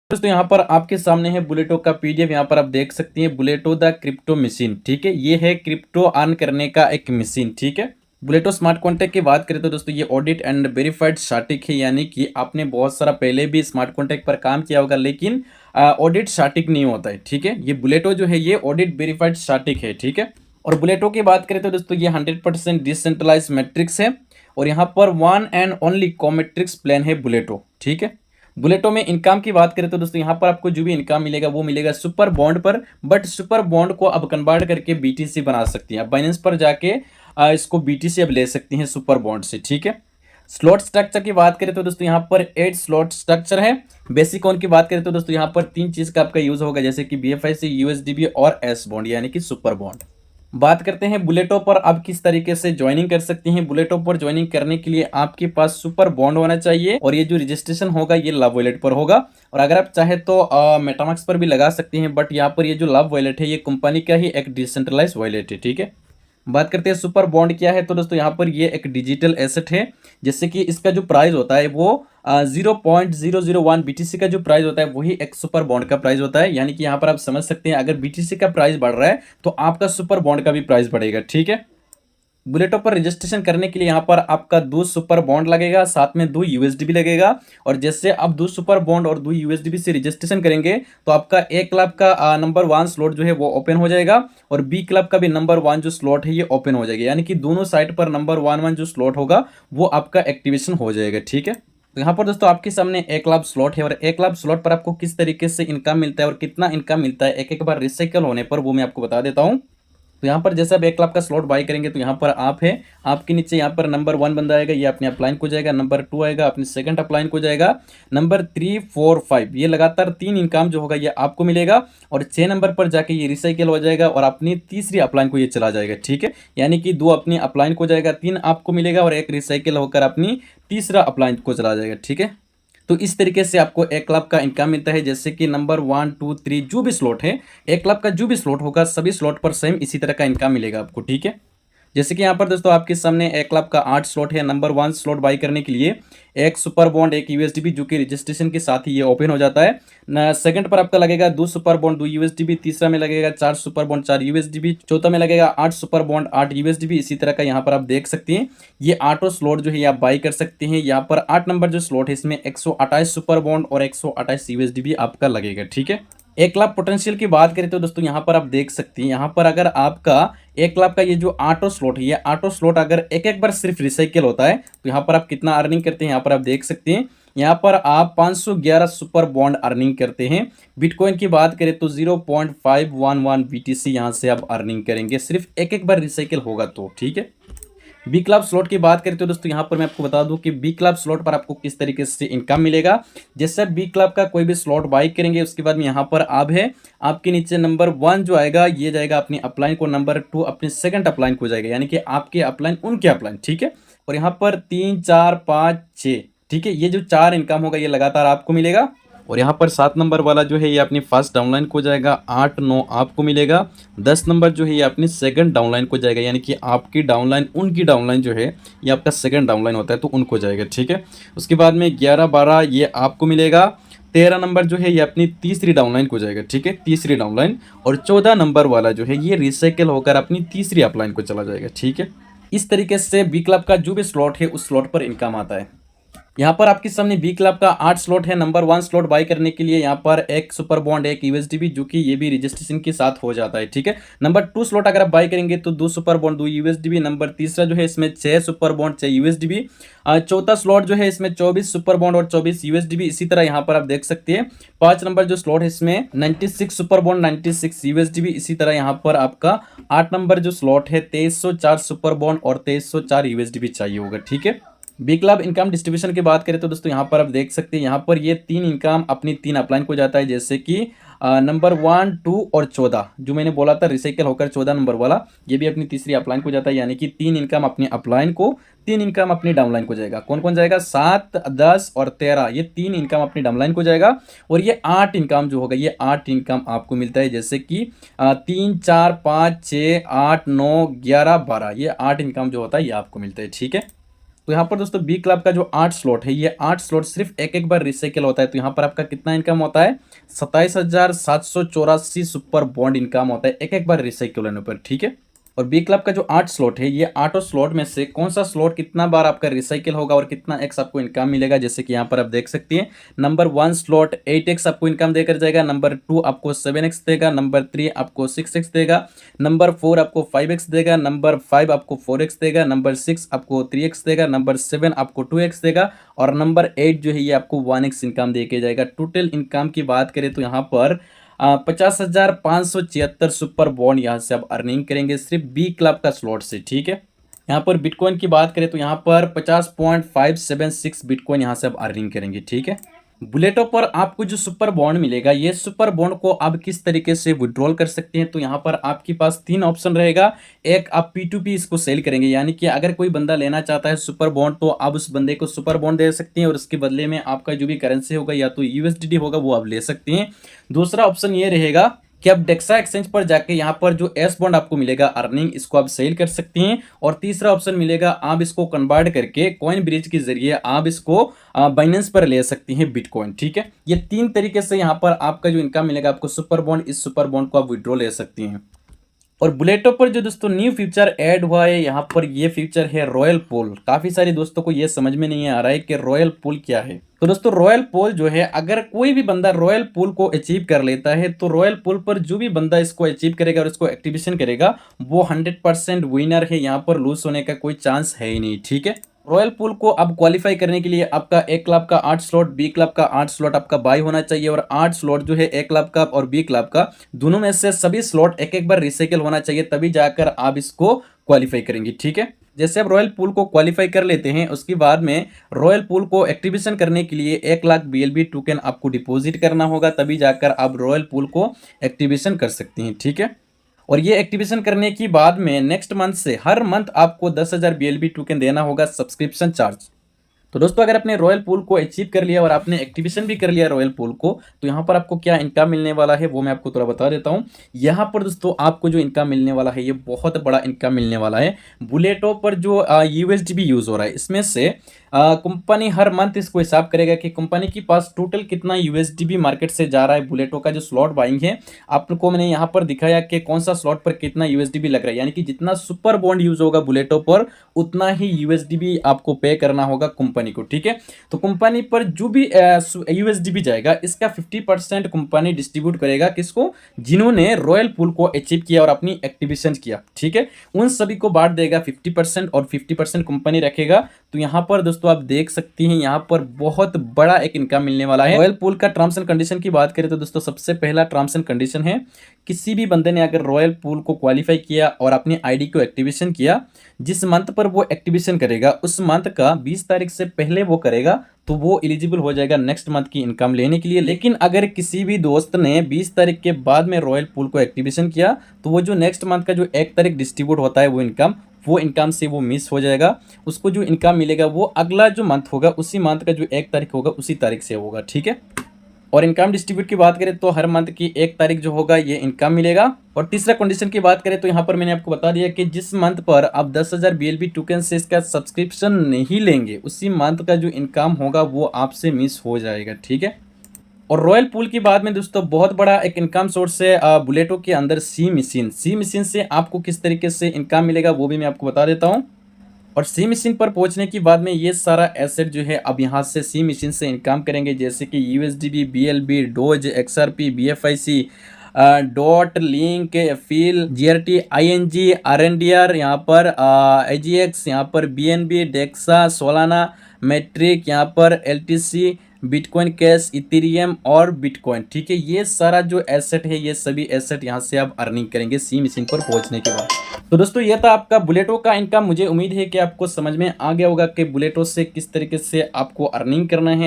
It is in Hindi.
दोस्तों यहाँ पर आपके सामने है बुलेटो का पीडीएफ। यहाँ पर आप देख सकते हैं बुलेटो द क्रिप्टो मशीन। ठीक है, ये है क्रिप्टो अर्न करने का एक मशीन। ठीक है, बुलेटो स्मार्ट कॉन्ट्रैक्ट की बात करें तो दोस्तों ये ऑडिट एंड वेरीफाइड स्टैटिक है, यानी कि आपने बहुत सारा पहले भी स्मार्ट कॉन्ट्रैक्ट पर काम किया होगा, लेकिन ऑडिट स्टैटिक नहीं होता है। ठीक है, ये बुलेटो जो है ये ऑडिट वेरीफाइड स्टैटिक है। ठीक है, और बुलेटो की बात करें तो दोस्तों ये 100% डिसेंट्रलाइज मैट्रिक्स है, और यहाँ पर वन एंड ओनली कॉमेट्रिक्स प्लान है बुलेटो। ठीक है, बुलेटो में इनकम की बात करें तो दोस्तों यहाँ पर आपको जो भी इनकम मिलेगा वो मिलेगा सुपर बॉन्ड पर, बट सुपर बॉन्ड को अब कन्वर्ट करके बीटीसी बना सकती हैं। अब बाइनेंस पर जाके इसको बीटीसी अब ले सकती हैं सुपर बॉन्ड से। ठीक है, स्लॉट स्ट्रक्चर की बात करें तो दोस्तों यहाँ पर 8 स्लॉट स्ट्रक्चर है। बेसिक ऑन की बात करें तो दोस्तों यहाँ पर 3 चीज का आपका यूज होगा, जैसे कि बीएफआईसी, यूएसडीबी और एस बॉन्ड यानी कि सुपर बॉन्ड। बात करते हैं बुलेटो पर आप किस तरीके से ज्वाइनिंग कर सकती हैं। बुलेटो पर ज्वाइनिंग करने के लिए आपके पास सुपर बॉन्ड होना चाहिए, और ये जो रजिस्ट्रेशन होगा ये लव वॉलेट पर होगा, और अगर आप चाहे तो मेटामाक्स पर भी लगा सकती हैं, बट यहाँ पर ये जो लव वॉलेट है ये कंपनी का ही एक डिसेंट्रलाइज वॉलेट है। ठीक है, बात करते हैं सुपर बॉन्ड क्या है, तो दोस्तों यहाँ पर ये एक डिजिटल एसेट है, जैसे कि इसका जो प्राइस होता है वो 0.001 बीटीसी का जो प्राइस होता है वही एक सुपर बॉन्ड का प्राइस होता है। यानी कि यहाँ पर आप समझ सकते हैं अगर बीटीसी का प्राइस बढ़ रहा है तो आपका सुपर बॉन्ड का भी प्राइस बढ़ेगा। ठीक है, बुलेटो पर रजिस्ट्रेशन करने के लिए यहाँ पर आपका 2 सुपर बॉन्ड लगेगा, साथ में 2 यूएसडीबी लगेगा, और जैसे आप 2 सुपर बॉन्ड और 2 यूएसडीबी से रजिस्ट्रेशन करेंगे तो आपका ए क्लब का नंबर 1 स्लॉट जो है वो ओपन हो जाएगा, और बी क्लब का भी नंबर 1 जो स्लॉट है ये ओपन हो जाएगा, यानी कि दोनों साइड पर नंबर 1 जो स्लॉट होगा वो आपका एक्टिवेशन हो जाएगा। ठीक है, तो यहाँ पर दोस्तों आपके सामने एक क्लब स्लॉट है, और एक क्लब स्लॉट पर आपको किस तरीके से इनकम मिलता है और कितना इनकम मिलता है एक एक बार रिसाइकल होने पर वो मैं आपको बता देता हूँ। तो यहाँ पर जैसे आप 1 लाख का स्लॉट बाई करेंगे तो यहाँ पर आप है, आपके नीचे यहाँ पर नंबर 1 बंदा आएगा, ये अपने अपलाइन को जाएगा, नंबर 2 आएगा अपने सेकंड अपलाइन को जाएगा, नंबर 3, 4, 5 ये लगातार 3 इनकम जो होगा ये आपको मिलेगा, और 6 नंबर पर जाके ये रिसाइकिल हो जाएगा और अपनी तीसरी अपलाइन को ये चला जाएगा। ठीक है, यानी कि 2 अपनी अपलाइन को जाएगा, 3 आपको मिलेगा, और 1 रिसाइकिल होकर अपनी तीसरा अपलाइन को चला जाएगा। ठीक है, तो इस तरीके से आपको एक क्लब का इनकम मिलता है, जैसे कि नंबर 1, 2, 3 जो भी स्लॉट है, एक क्लब का जो भी स्लॉट होगा सभी स्लॉट पर सेम इसी तरह का इनकम मिलेगा आपको। ठीक है, जैसे कि यहाँ पर दोस्तों आपके सामने एक क्लब का 8 स्लॉट है। नंबर 1 स्लॉट बाई करने के लिए एक सुपर बॉन्ड, एक यूएसडीबी जो कि रजिस्ट्रेशन के साथ ही ये ओपन हो जाता है। सेकंड पर आपका लगेगा 2 सुपर बॉन्ड, 2 यूएसडीबी, तीसरा में लगेगा 4 सुपर बॉन्ड, 4 यूएसडीबी, चौथा में लगेगा 8 सुपर बॉन्ड, 8 यूएसडीबी। इसी तरह का यहाँ पर आप देख सकते हैं ये 8 स्लॉट जो है आप बाई कर सकते हैं। यहाँ पर 8 नंबर जो स्लॉट है इसमें 128 सुपर बॉन्ड और 128 यूएसडीबी आपका लगेगा। ठीक है, 1 लाख पोटेंशियल की बात करें तो दोस्तों यहाँ पर आप देख सकते हैं, यहाँ पर अगर आपका 1 लाख का ये जो 8 स्लॉट है, ये 8 स्लॉट अगर एक एक बार सिर्फ रिसाइकिल होता है तो यहाँ पर आप कितना अर्निंग करते हैं यहाँ पर आप देख सकते हैं। यहाँ पर आप 511 सुपर बॉन्ड अर्निंग करते हैं। बिटकॉइन की बात करें तो 0.511 बीटीसी यहाँ से आप अर्निंग करेंगे, सिर्फ एक एक बार रिसाइकिल होगा तो। ठीक है, बी क्लब स्लॉट की बात करें तो दोस्तों यहाँ पर मैं आपको बता दूं कि बी क्लब स्लॉट पर आपको किस तरीके से इनकम मिलेगा। जैसे बी क्लब का कोई भी स्लॉट बाई करेंगे उसके बाद में यहाँ पर आप है, आपके नीचे नंबर 1 जो आएगा ये जाएगा अपनी अपलाइन को, नंबर 2 अपने सेकंड अपलाइन को जाएगा, यानी कि आपके अपलाइन उनके अपलाइन। ठीक है, और यहाँ पर 3, 4, 5, 6, ठीक है, ये जो 4 इनकम होगा ये लगातार आपको मिलेगा, और यहाँ पर 7 नंबर वाला जो है ये अपनी फर्स्ट डाउनलाइन को जाएगा, 8, 9 आपको मिलेगा, 10 नंबर जो है ये अपनी सेकंड डाउनलाइन को जाएगा, यानी कि आपकी डाउनलाइन उनकी डाउनलाइन जो है ये आपका सेकंड डाउनलाइन होता है तो उनको जाएगा। ठीक है, उसके बाद में 11, 12 ये आपको मिलेगा, 13 नंबर जो है ये अपनी तीसरी डाउनलाइन को जाएगा। ठीक है, तीसरी डाउनलाइन, और 14 नंबर वाला जो है ये रिसाइकिल होकर अपनी तीसरी अपलाइन को चला जाएगा। ठीक है, इस तरीके से बी क्लब का जो भी स्लॉट है उस स्लॉट पर इनकम आता है। यहाँ पर आपके सामने बी क्लब का 8 स्लॉट है। नंबर 1 स्लॉट बाई करने के लिए यहाँ पर एक सुपर बॉन्ड, एक यूएसडीबी जो कि ये भी रजिस्ट्रेशन के साथ हो जाता है। ठीक है, नंबर 2 स्लॉट अगर आप बाई करेंगे तो 2 सुपर बॉन्ड, 2 यूएसडीबी, नंबर तीसरा जो है इसमें 6 सुपर बॉन्ड, 6 यूएसडीबी, चौथा स्लॉट जो है इसमें 24 सुपर बॉन्ड और 24 यूएसडीबी। इसी तरह यहाँ पर आप देख सकते हैं 5 नंबर जो स्लॉट है इसमें 96 सुपर बॉन्ड, 96 यूएसडीबी। इसी तरह यहाँ पर आपका 8 नंबर जो स्लॉट है 2304 सुपर बॉन्ड और 2304 यूएसडीबी चाहिए होगा। ठीक है, बी क्लब इनकम डिस्ट्रीब्यूशन की बात करें तो दोस्तों यहाँ पर आप देख सकते हैं यहाँ पर ये 3 इनकम अपनी 3 अपलाइन को जाता है, जैसे कि नंबर 1, 2 और 14 जो मैंने बोला था रिसाइकिल होकर 14 नंबर वाला ये भी अपनी तीसरी अपलाइन को जाता है, यानी कि 3 इनकम अपनी अपलाइन को, 3 इनकम अपनी डाउनलाइन को जाएगा। कौन कौन जाएगा? 7, 10 और 13 ये 3 इनकम अपनी डाउनलाइन को जाएगा, और ये 8 इनकम जो होगा ये 8 इनकम आपको मिलता है, जैसे कि 3, 4, 5, 6, 8, 9, 11, 12 ये 8 इनकम जो होता है ये आपको मिलता है। ठीक है, तो यहाँ पर दोस्तों बी क्लब का जो 8 स्लॉट है, ये 8 स्लॉट सिर्फ एक एक बार रिसाइकिल होता है। तो यहाँ पर आपका कितना इनकम होता है, 27,784 सुपर बॉन्ड इनकम होता है एक एक बार रिसाइकिल होने पर, ठीक है। और बी क्लब का जो 8 स्लॉट है, ये 8 स्लॉट में से कौन सा स्लॉट कितना बार आपका रिसाइकिल होगा और कितना एक्स आपको इनकम मिलेगा, जैसे कि यहाँ पर आप देख सकते हैं। नंबर 1 स्लॉट 8x आपको इनकम देकर जाएगा, नंबर 2 आपको 7x देगा, नंबर 3 आपको 6x देगा, नंबर 4 आपको 5x देगा, नंबर 5 आपको 4x देगा, नंबर 6 आपको 3x देगा, नंबर 7 आपको 2x देगा, और नंबर 8 जो है ये आपको 1x इनकम देके जाएगा। टोटल इनकम की बात करें तो यहाँ पर 50,576 सुपर बॉन्ड यहाँ से आप अर्निंग करेंगे सिर्फ बी क्लब का स्लॉट से, ठीक है। यहाँ पर बिटकॉइन की बात करें तो यहाँ पर 50.576 बिटकॉइन यहाँ से आप अर्निंग करेंगे, ठीक है। बुलेटो पर आपको जो सुपर बॉन्ड मिलेगा, ये सुपर बॉन्ड को आप किस तरीके से विड्रॉल कर सकते हैं, तो यहाँ पर आपके पास 3 ऑप्शन रहेगा। एक, आप P2P इसको सेल करेंगे, यानी कि अगर कोई बंदा लेना चाहता है सुपर बॉन्ड तो आप उस बंदे को सुपर बॉन्ड दे सकते हैं और उसके बदले में आपका जो भी करेंसी होगा या तो USDT होगा वो आप ले सकते हैं। दूसरा ऑप्शन ये रहेगा कि आप डेक्सा एक्सचेंज पर जाके यहाँ पर जो एस बॉन्ड आपको मिलेगा अर्निंग, इसको आप सेल कर सकते हैं। और तीसरा ऑप्शन मिलेगा, आप इसको कन्वर्ट करके कॉइन ब्रिज के जरिए आप इसको बाइनेंस पर ले सकते हैं बिटकॉइन, ठीक है। ये 3 तरीके से यहाँ पर आपका जो इनकम मिलेगा आपको सुपर बॉन्ड, इस सुपर बॉन्ड को आप विड्रॉ ले सकते हैं। और बुलेटो पर जो दोस्तों न्यू फीचर ऐड हुआ है, यहाँ पर ये फीचर है रॉयल पूल। काफी सारे दोस्तों को ये समझ में नहीं आ रहा है कि रॉयल पूल क्या है। तो दोस्तों रॉयल पूल जो है, अगर कोई भी बंदा रॉयल पूल को अचीव कर लेता है तो रॉयल पूल पर जो भी बंदा इसको अचीव करेगा और इसको एक्टिवेशन करेगा वो 100% विनर है, यहाँ पर लूज होने का कोई चांस है ही नहीं, ठीक है। रॉयल पूल को अब क्वालिफाई करने के लिए आपका ए क्लब का 8 स्लॉट, बी क्लब का 8 स्लॉट आपका बाय होना चाहिए, और 8 स्लॉट जो है ए क्लब का और बी क्लब का दोनों में से सभी स्लॉट एक एक बार रिसाइकिल होना चाहिए, तभी जाकर आप इसको क्वालिफाई करेंगे, ठीक है। जैसे आप रॉयल पूल को क्वालिफाई कर लेते हैं, उसके बाद में रॉयल पूल को एक्टिवेशन करने के लिए 1 लाख BLB टोकन आपको डिपॉजिट करना होगा, तभी जाकर आप रॉयल पूल को एक्टिवेशन कर सकते हैं, ठीक है। और ये एक्टिवेशन करने के बाद में नेक्स्ट मंथ से हर मंथ आपको 10,000 BLB टोकन देना होगा सब्सक्रिप्शन चार्ज। तो दोस्तों अगर आपने रॉयल पूल को अचीव कर लिया और आपने एक्टिवेशन भी कर लिया रॉयल पूल को, तो यहाँ पर आपको क्या इनकम मिलने वाला है वो मैं आपको थोड़ा बता देता हूँ। यहाँ पर दोस्तों आपको जो इनकम मिलने वाला है ये बहुत बड़ा इनकम मिलने वाला है। बुलेटो पर जो USDB यूज हो रहा है, इसमें से कंपनी हर मंथ इसको हिसाब करेगा कि कंपनी के पास टोटल कितना USDB मार्केट से जा रहा है। बुलेटो का जो स्लॉट बाइंग है, आपको मैंने यहाँ पर दिखाया कि कौन सा स्लॉट पर कितना USDB लग रहा है, यानी कि जितना सुपर बॉन्ड यूज होगा बुलेटो पर उतना ही USDB आपको पे करना होगा कंपनी को, ठीक है। तो कंपनी पर जो भी USDB जाएगा, इसका 50% कंपनी डिस्ट्रीब्यूट करेगा किसको, जिन्होंने रॉयल पूल को अचीव किया और अपनी एक्टिवेशन किया, ठीक है। उन सभी को बांट देगा 50% और 50% कंपनी रखेगा। तो यहाँ पर दोस्तों आप देख सकते हैं यहाँ पर बहुत बड़ा एक इनकम मिलने वाला है। रॉयल पूल का टर्म्स एंड कंडीशन की बात करें तो दोस्तों सबसे पहला टर्म्स एंड कंडीशन है, किसी भी बंदे ने अगर रॉयल पूल को क्वालिफाई किया और अपनी आईडी को एक्टिवेशन किया, जिस मंथ पर वो एक्टिवेशन करेगा उस मंथ का 20 तारीख से पहले वो करेगा तो वो एलिजिबल हो जाएगा नेक्स्ट मंथ की इनकम लेने के लिए। लेकिन अगर किसी भी दोस्त ने 20 तारीख के बाद में रॉयल पूल को एक्टिवेशन किया तो वो जो नेक्स्ट मंथ का जो 1 तारीख डिस्ट्रीब्यूट होता है वो इनकम से वो मिस हो जाएगा। उसको जो इनकम मिलेगा वो अगला जो मंथ होगा उसी मंथ का जो 1 तारीख होगा उसी तारीख से होगा, ठीक है। और इनकम डिस्ट्रीब्यूट की बात करें तो हर मंथ की 1 तारीख जो होगा ये इनकम मिलेगा। और तीसरा कंडीशन की बात करें तो यहाँ पर मैंने आपको बता दिया कि जिस मंथ पर आप 10,000 BLB टोकन से इसका सब्सक्रिप्शन नहीं लेंगे उसी मंथ का जो इनकम होगा वो आपसे मिस हो जाएगा, ठीक है। और रॉयल पूल की बाद में दोस्तों बहुत बड़ा एक इनकम सोर्स है बुलेटो के अंदर सी मशीन से आपको किस तरीके से इनकम मिलेगा वो भी मैं आपको बता देता हूँ। और सी मशीन पर पहुंचने के बाद में ये सारा एसेट जो है अब यहाँ से सी मशीन से इनकम करेंगे, जैसे कि USDB, BLB, dose, XRP, BFIC, dot, link, feel, GRT, ING, RNDR, यहाँ पर AGX, यहाँ पर BNB, डेक्सा, सोलाना, मैट्रिक, यहाँ पर LTC, बिटकॉइन कैश, इथेरियम और बिटकॉइन, ठीक है। ये सारा जो एसेट है ये सभी एसेट यहाँ से आप अर्निंग करेंगे सी मशीन पर पहुंचने के बाद। तो दोस्तों ये था आपका बुलेटो का इनकम। मुझे उम्मीद है कि आपको समझ में आ गया होगा कि बुलेटो से किस तरीके से आपको अर्निंग करना है।